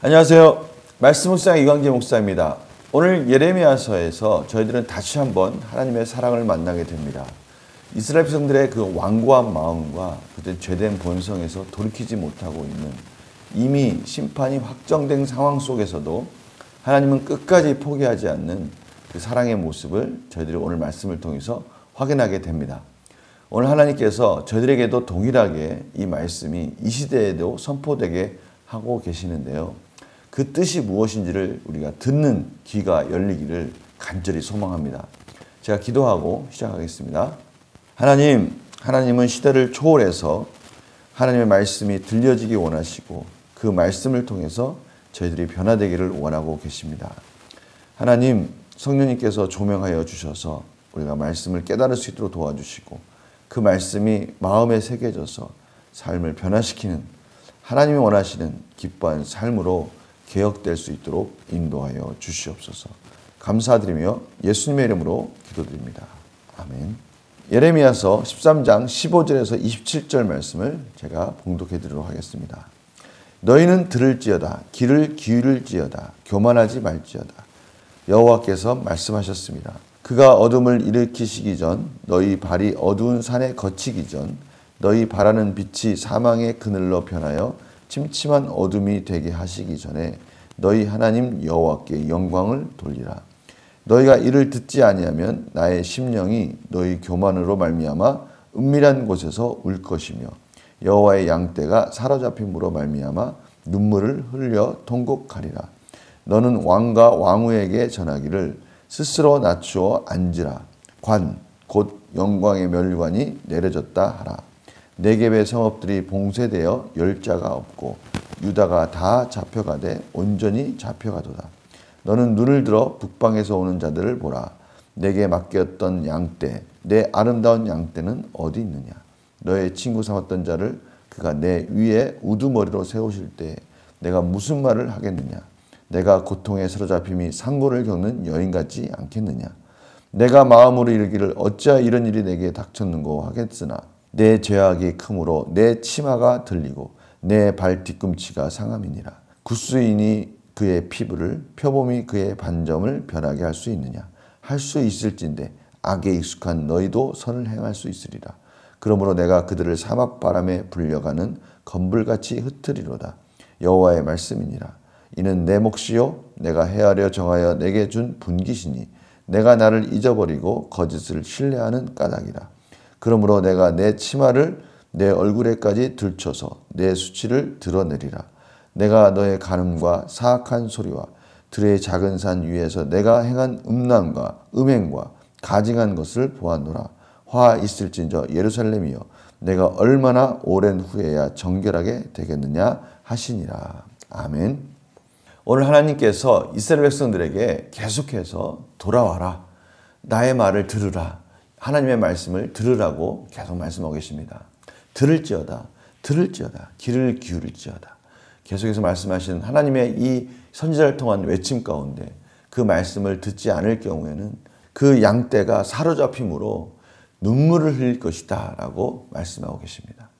안녕하세요. 말씀 묵상 이광재 목사입니다. 오늘 예레미야서에서 저희들은 다시 한번 하나님의 사랑을 만나게 됩니다. 이스라엘 백성들의 그 완고한 마음과 그들 죄된 본성에서 돌이키지 못하고 있는 이미 심판이 확정된 상황 속에서도 하나님은 끝까지 포기하지 않는 그 사랑의 모습을 저희들이 오늘 말씀을 통해서 확인하게 됩니다. 오늘 하나님께서 저희들에게도 동일하게 이 말씀이 이 시대에도 선포되게 하고 계시는데요. 그 뜻이 무엇인지를 우리가 듣는 귀가 열리기를 간절히 소망합니다. 제가 기도하고 시작하겠습니다. 하나님은 시대를 초월해서 하나님의 말씀이 들려지기 원하시고 그 말씀을 통해서 저희들이 변화되기를 원하고 계십니다. 하나님, 성령님께서 조명하여 주셔서 우리가 말씀을 깨달을 수 있도록 도와주시고 그 말씀이 마음에 새겨져서 삶을 변화시키는 하나님이 원하시는 기뻐한 삶으로 개혁될 수 있도록 인도하여 주시옵소서. 감사드리며 예수님의 이름으로 기도드립니다. 아멘. 예레미야서 13장 15절에서 27절 말씀을 제가 봉독해 드리도록 하겠습니다. 너희는 들을지어다 귀를 기울일지어다 교만하지 말지어다. 여호와께서 말씀하셨습니다. 그가 어둠을 일으키시기 전 너희 발이 어두운 산에 거치기 전 너희 바라는 빛이 사망의 그늘로 변하여 침침한 어둠이 되게 하시기 전에 너희 하나님 여호와께 영광을 돌리라. 너희가 이를 듣지 아니하면 나의 심령이 너희 교만으로 말미암아 은밀한 곳에서 울 것이며 여호와의 양떼가 사로잡힘으로 말미암아 눈물을 흘려 통곡하리라. 너는 왕과 왕후에게 전하기를 스스로 낮추어 앉으라. 관 곧 영광의 멸관이 내려졌다 하라. 네겝의 성읍들이 봉쇄되어 열자가 없고 유다가 다 잡혀가되 온전히 잡혀가도다. 너는 눈을 들어 북방에서 오는 자들을 보라. 내게 맡겼던 양떼 내 아름다운 양떼는 어디 있느냐. 너의 친구 삼았던 자를 그가 내 위에 우두머리로 세우실 때 내가 무슨 말을 하겠느냐. 내가 고통에 사로잡힘이 상고를 겪는 여인 같지 않겠느냐. 내가 마음으로 이르기를 어찌하여 이런 일이 내게 닥쳤는고 하겠으나 내 죄악이 크므로 내 치마가 들리고 내 발 뒤꿈치가 상함이니라. 굿수인이 그의 피부를 표범이 그의 반점을 변하게 할 수 있느냐. 할 수 있을진데 악에 익숙한 너희도 선을 행할 수 있으리라. 그러므로 내가 그들을 사막바람에 불려가는 건불같이 흩트리로다. 여호와의 말씀이니라. 이는 내 몫이요 내가 헤아려 정하여 내게 준 분깃이니 내가 나를 잊어버리고 거짓을 신뢰하는 까닭이라. 그러므로 내가 내 치마를 내 얼굴에까지 들춰서 내 수치를 드러내리라. 내가 너의 간음과 사악한 소리와 들의 작은 산 위에서 내가 행한 음란과 음행과 가증한 것을 보았노라. 화 있을진저 예루살렘이여 내가 얼마나 오랜 후에야 정결하게 되겠느냐 하시니라. 아멘. 오늘 하나님께서 이스라엘 백성들에게 계속해서 돌아와라. 나의 말을 들으라. 하나님의 말씀을 들으라고 계속 말씀하고 계십니다. 들을지어다. 귀를 기울일지어다. 계속해서 말씀하시는 하나님의 이 선지자를 통한 외침 가운데 그 말씀을 듣지 않을 경우에는 그 양떼가 사로잡힘으로 눈물을 흘릴 것이다 라고 말씀하고 계십니다.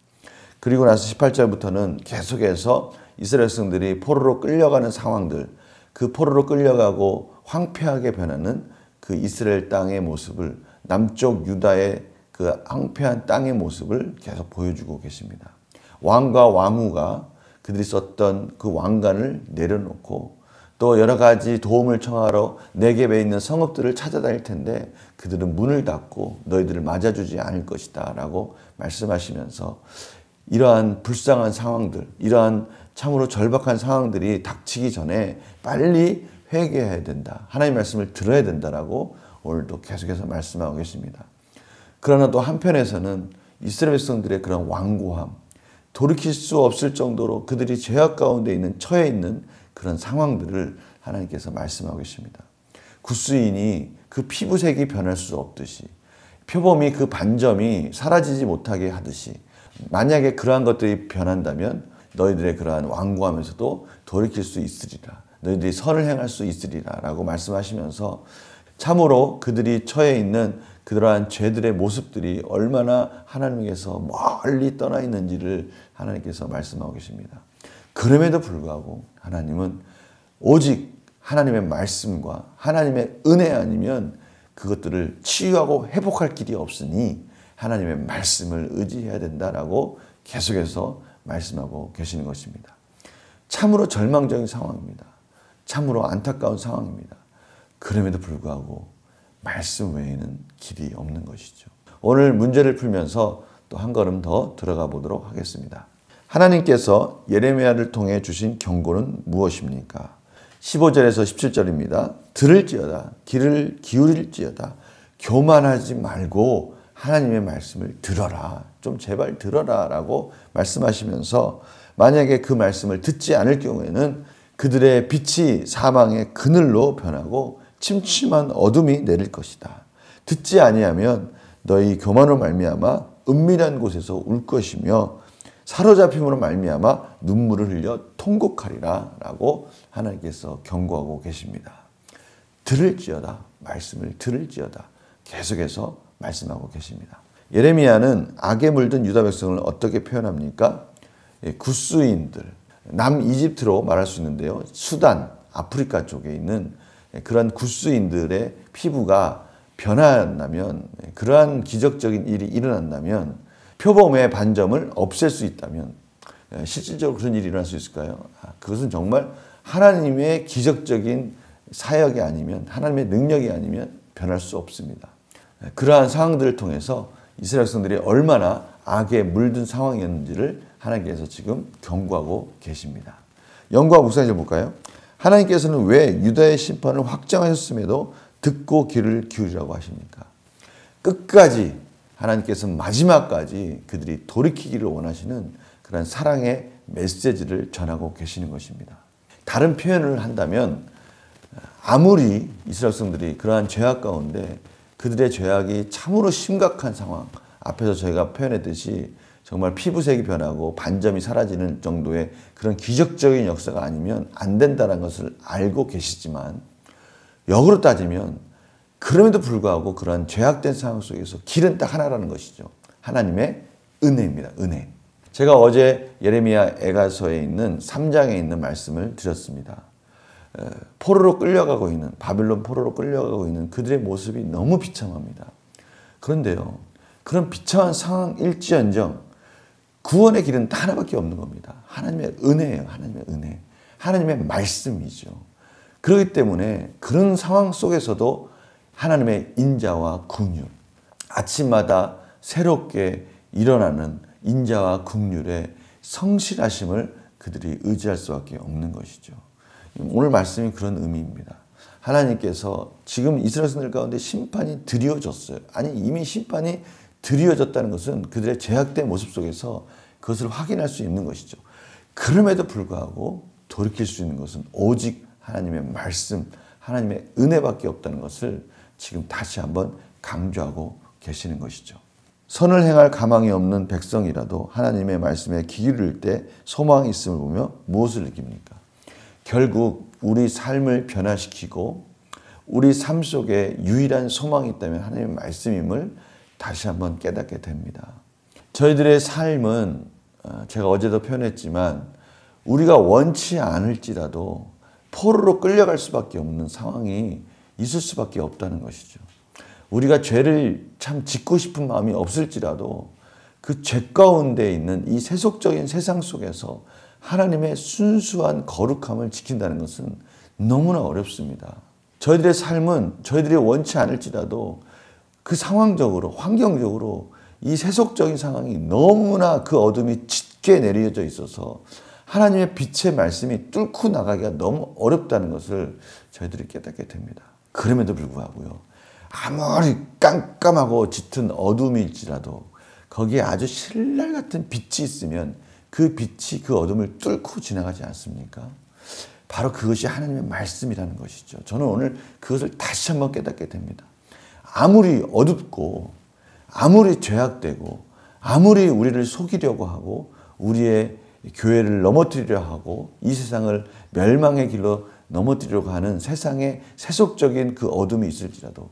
그리고 나서 18절부터는 계속해서 이스라엘 백성들이 포로로 끌려가는 상황들, 그 포로로 끌려가고 황폐하게 변하는 그 이스라엘 땅의 모습을, 남쪽 유다의 그 황폐한 땅의 모습을 계속 보여주고 계십니다. 왕과 왕후가 그들이 썼던 그 왕관을 내려놓고 또 여러 가지 도움을 청하러 네겝에 있는 성읍들을 찾아다닐 텐데 그들은 문을 닫고 너희들을 맞아주지 않을 것이다 라고 말씀하시면서 이러한 불쌍한 상황들, 이러한 참으로 절박한 상황들이 닥치기 전에 빨리 회개해야 된다. 하나님의 말씀을 들어야 된다라고 오늘도 계속해서 말씀하고 계십니다. 그러나 또 한편에서는 이스라엘 백성들의 그런 완고함, 돌이킬 수 없을 정도로 그들이 죄악 가운데 처해 있는 그런 상황들을 하나님께서 말씀하고 계십니다. 굿수인이 그 피부색이 변할 수 없듯이 표범이 그 반점이 사라지지 못하게 하듯이 만약에 그러한 것들이 변한다면 너희들의 그러한 완고하면서도 돌이킬 수 있으리라. 너희들이 선을 행할 수 있으리라 라고 말씀하시면서 참으로 그들이 처해 있는 그러한 죄들의 모습들이 얼마나 하나님께서 멀리 떠나 있는지를 하나님께서 말씀하고 계십니다. 그럼에도 불구하고 하나님은 오직 하나님의 말씀과 하나님의 은혜 아니면 그것들을 치유하고 회복할 길이 없으니 하나님의 말씀을 의지해야 된다라고 계속해서 말씀하고 계시는 것입니다. 참으로 절망적인 상황입니다. 참으로 안타까운 상황입니다. 그럼에도 불구하고 말씀 외에는 길이 없는 것이죠. 오늘 문제를 풀면서 또 한 걸음 더 들어가 보도록 하겠습니다. 하나님께서 예레미야를 통해 주신 경고는 무엇입니까? 15절에서 17절입니다. 들을지어다, 귀를 기울일지어다, 교만하지 말고 하나님의 말씀을 들어라. 좀 제발 들어라 라고 말씀하시면서 만약에 그 말씀을 듣지 않을 경우에는 그들의 빛이 사망의 그늘로 변하고 침침한 어둠이 내릴 것이다. 듣지 아니하면 너희 교만으로 말미암아 은밀한 곳에서 울 것이며 사로잡힘으로 말미암아 눈물을 흘려 통곡하리라 라고 하나님께서 경고하고 계십니다. 들을지어다, 말씀을 들을지어다 계속해서 말씀하고 계십니다. 예레미야는 악에 물든 유다 백성을 어떻게 표현합니까? 구스인들, 남이집트로 말할 수 있는데요. 수단, 아프리카 쪽에 있는 그런 구스인들의 피부가 변한다면, 그러한 기적적인 일이 일어난다면, 표범의 반점을 없앨 수 있다면 실질적으로 그런 일이 일어날 수 있을까요? 그것은 정말 하나님의 기적적인 사역이 아니면, 하나님의 능력이 아니면 변할 수 없습니다. 그러한 상황들을 통해서 이스라엘 백성들이 얼마나 악에 물든 상황이었는지를 하나님께서 지금 경고하고 계십니다. 영과 묵상을 볼까요? 하나님께서는 왜 유다의 심판을 확정하셨음에도 듣고 귀를 기울이라고 하십니까? 끝까지 하나님께서는 마지막까지 그들이 돌이키기를 원하시는 그런 사랑의 메시지를 전하고 계시는 것입니다. 다른 표현을 한다면 아무리 이스라엘 백성들이 그러한 죄악 가운데 그들의 죄악이 참으로 심각한 상황, 앞에서 저희가 표현했듯이 정말 피부색이 변하고 반점이 사라지는 정도의 그런 기적적인 역사가 아니면 안 된다는 것을 알고 계시지만, 역으로 따지면 그럼에도 불구하고 그러한 죄악된 상황 속에서 길은 딱 하나라는 것이죠. 하나님의 은혜입니다. 은혜. 제가 어제 예레미야 애가서에 있는 3장에 있는 말씀을 드렸습니다. 포로로 끌려가고 있는, 바빌론 포로로 끌려가고 있는 그들의 모습이 너무 비참합니다. 그런데요, 그런 비참한 상황일지언정 구원의 길은 딱 하나밖에 없는 겁니다. 하나님의 은혜예요. 하나님의 은혜. 하나님의 말씀이죠. 그렇기 때문에 그런 상황 속에서도 하나님의 인자와 긍휼, 아침마다 새롭게 일어나는 인자와 긍휼의 성실하심을 그들이 의지할 수밖에 없는 것이죠. 오늘 말씀이 그런 의미입니다. 하나님께서 지금 이스라엘 백성들 가운데 심판이 드리워졌어요. 아니, 이미 심판이 드리워졌다는 것은 그들의 죄악된 모습 속에서 그것을 확인할 수 있는 것이죠. 그럼에도 불구하고 돌이킬 수 있는 것은 오직 하나님의 말씀, 하나님의 은혜밖에 없다는 것을 지금 다시 한번 강조하고 계시는 것이죠. 선을 행할 가망이 없는 백성이라도 하나님의 말씀에 귀 기울일 때 소망이 있음을 보며 무엇을 느낍니까? 결국 우리 삶을 변화시키고 우리 삶 속에 유일한 소망이 있다면 하나님의 말씀임을 다시 한번 깨닫게 됩니다. 저희들의 삶은 제가 어제도 표현했지만 우리가 원치 않을지라도 포로로 끌려갈 수밖에 없는 상황이 있을 수밖에 없다는 것이죠. 우리가 죄를 참 짓고 싶은 마음이 없을지라도 그 죄 가운데 있는 이 세속적인 세상 속에서 하나님의 순수한 거룩함을 지킨다는 것은 너무나 어렵습니다. 저희들의 삶은 저희들이 원치 않을지라도 그 상황적으로, 환경적으로 이 세속적인 상황이 너무나 그 어둠이 짙게 내려져 있어서 하나님의 빛의 말씀이 뚫고 나가기가 너무 어렵다는 것을 저희들이 깨닫게 됩니다. 그럼에도 불구하고요, 아무리 깜깜하고 짙은 어둠일지라도 거기에 아주 신랄 같은 빛이 있으면 그 빛이 그 어둠을 뚫고 지나가지 않습니까? 바로 그것이 하나님의 말씀이라는 것이죠. 저는 오늘 그것을 다시 한번 깨닫게 됩니다. 아무리 어둡고 아무리 죄악되고 아무리 우리를 속이려고 하고 우리의 교회를 넘어뜨리려 하고 이 세상을 멸망의 길로 넘어뜨리려고 하는 세상의 세속적인 그 어둠이 있을지라도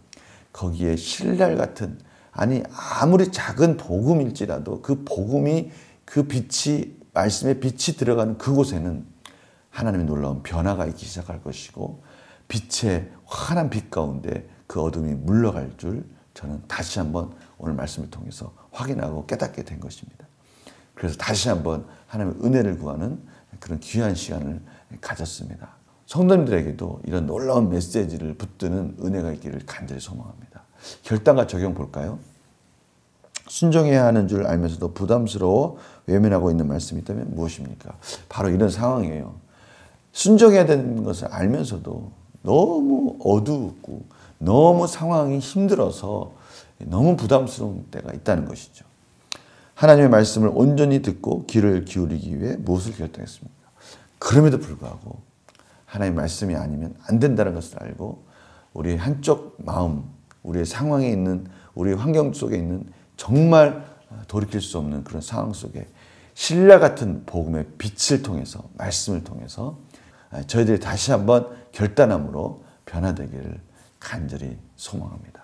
거기에 신랄 같은, 아니 아무리 작은 복음일지라도 그 복음이, 그 빛이 말씀의 빛이 들어가는 그곳에는 하나님의 놀라운 변화가 있기 시작할 것이고 빛의 환한 빛 가운데 그 어둠이 물러갈 줄 저는 다시 한번 오늘 말씀을 통해서 확인하고 깨닫게 된 것입니다. 그래서 다시 한번 하나님의 은혜를 구하는 그런 귀한 시간을 가졌습니다. 성도님들에게도 이런 놀라운 메시지를 붙드는 은혜가 있기를 간절히 소망합니다. 결단과 적용 볼까요? 순종해야 하는 줄 알면서도 부담스러워 외면하고 있는 말씀이 있다면 무엇입니까? 바로 이런 상황이에요. 순종해야 되는 것을 알면서도 너무 어두웠고 너무 상황이 힘들어서 너무 부담스러운 때가 있다는 것이죠. 하나님의 말씀을 온전히 듣고 귀를 기울이기 위해 무엇을 결정했습니까? 그럼에도 불구하고 하나님의 말씀이 아니면 안 된다는 것을 알고 우리의 한쪽 마음, 우리의 상황에 있는, 우리의 환경 속에 있는 정말 돌이킬 수 없는 그런 상황 속에 신라 같은 복음의 빛을 통해서, 말씀을 통해서 저희들이 다시 한번 결단함으로 변화되기를 간절히 소망합니다.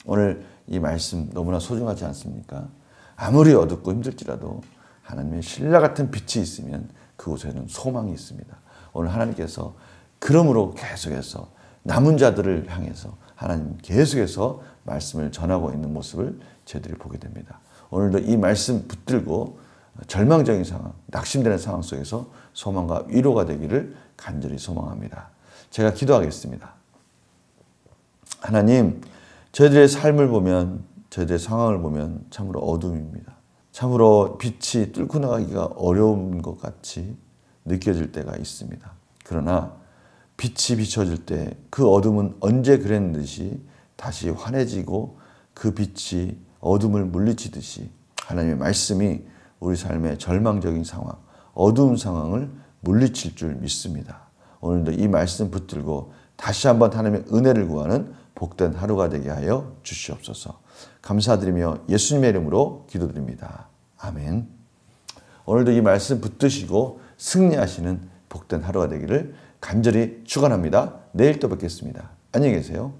오늘 이 말씀 너무나 소중하지 않습니까? 아무리 어둡고 힘들지라도 하나님의 신라 같은 빛이 있으면 그곳에는 소망이 있습니다. 오늘 하나님께서 그러므로 계속해서 남은 자들을 향해서 하나님 계속해서 말씀을 전하고 있는 모습을 저희들이 보게 됩니다. 오늘도 이 말씀 붙들고 절망적인 상황, 낙심되는 상황 속에서 소망과 위로가 되기를 간절히 소망합니다. 제가 기도하겠습니다. 하나님, 저희들의 삶을 보면, 저희들의 상황을 보면 참으로 어둠입니다. 참으로 빛이 뚫고 나가기가 어려운 것 같이 느껴질 때가 있습니다. 그러나 빛이 비춰질 때 그 어둠은 언제 그랬듯이 다시 환해지고 그 빛이 어둠을 물리치듯이 하나님의 말씀이 우리 삶의 절망적인 상황, 어두운 상황을 물리칠 줄 믿습니다. 오늘도 이 말씀 붙들고 다시 한번 하나님의 은혜를 구하는 복된 하루가 되게 하여 주시옵소서. 감사드리며 예수님의 이름으로 기도드립니다. 아멘. 오늘도 이 말씀 붙드시고 승리하시는 복된 하루가 되기를 간절히 축원합니다. 내일 또 뵙겠습니다. 안녕히 계세요.